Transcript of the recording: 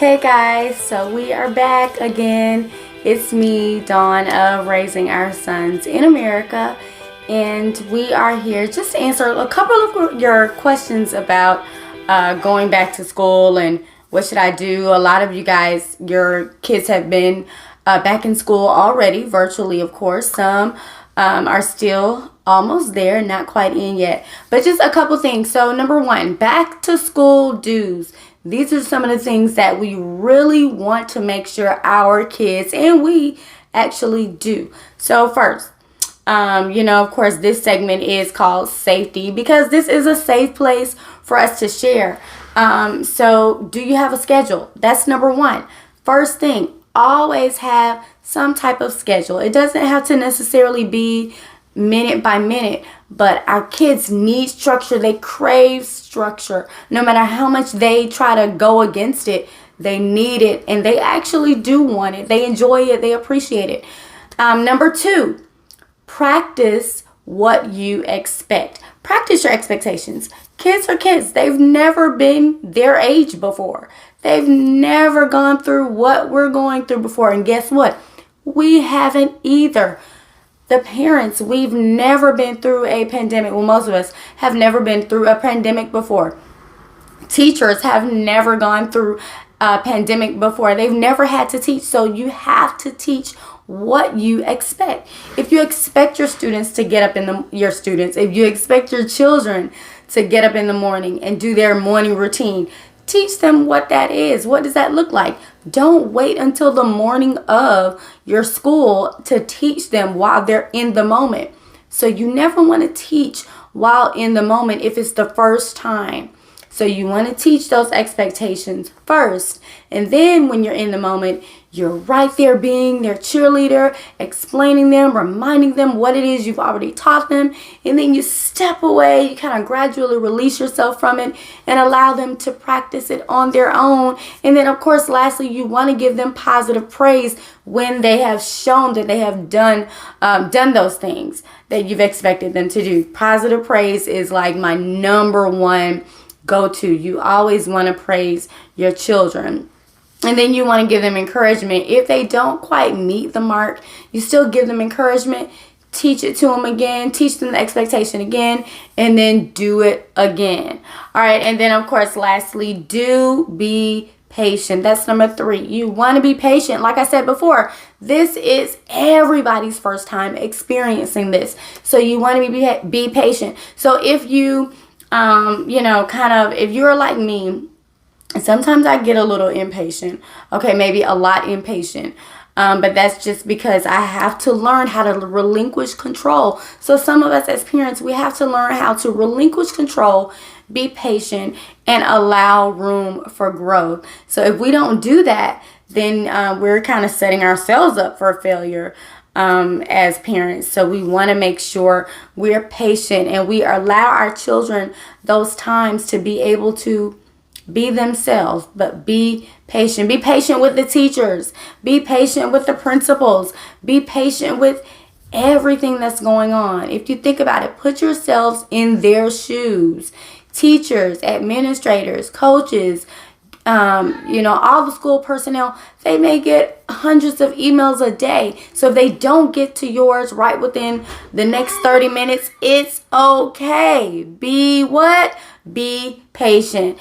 Hey guys, so we are back again. It's me, Dawn of Raising Our Sons in America, and we are here just to answer a couple of your questions about going back to school and what should I do. A lot of you guys, your kids have been back in school already, virtually of course. Some are still almost there, not quite in yet. But just a couple things. So number one, back to school dues. These are some of the things that we really want to make sure our kids and we actually do. So first, of course, this segment is called safety because this is a safe place for us to share. So do you have a schedule? That's number one. First thing, always have some type of schedule. It doesn't have to necessarily be minute by minute, but our kids need structure. They crave structure. No matter how much they try to go against it, they need it, and they actually do want it. They enjoy it. They appreciate it. Number two, practice what you expect. Practice your expectations. Kids are kids. They've never been their age before. They've never gone through what we're going through before. And guess what? We haven't either. The parents, we've never been through a pandemic. Well, most of us have never been through a pandemic before. Teachers have never gone through a pandemic before. They've never had to teach. So you have to teach what you expect. If you expect your students to get up if you expect your children to get up in the morning and do their morning routine, teach them what that is. What does that look like? Don't wait until the morning of your school to teach them while they're in the moment. So you never want to teach while in the moment if it's the first time. So you want to teach those expectations first. And then when you're in the moment, you're right there being their cheerleader, explaining them, reminding them what it is you've already taught them. And then you step away, you kind of gradually release yourself from it and allow them to practice it on their own. And then, of course, lastly, you want to give them positive praise when they have shown that they have done those things that you've expected them to do. Positive praise is like my number one go-to. You always want to praise your children. And then you want to give them encouragement. If they don't quite meet the mark, you still give them encouragement. Teach it to them again. Teach them the expectation again. And then do it again. All right. And then, of course, lastly, do be patient. That's number three. You want to be patient. Like I said before, this is everybody's first time experiencing this. So you want to be patient. So if you, if you're like me, sometimes I get a little impatient. Okay, maybe a lot impatient. But that's just because I have to learn how to relinquish control. So some of us as parents, we have to learn how to relinquish control, be patient, and allow room for growth. So if we don't do that, then we're kind of setting ourselves up for failure as parents. So we want to make sure we're patient and we allow our children those times to be able to be themselves, but be patient. Be patient with the teachers. Be patient with the principals. Be patient with everything that's going on. If you think about it, put yourselves in their shoes. Teachers, administrators, coaches, all the school personnel, they may get hundreds of emails a day. So if they don't get to yours right within the next 30 minutes, it's okay. Be what? Be patient.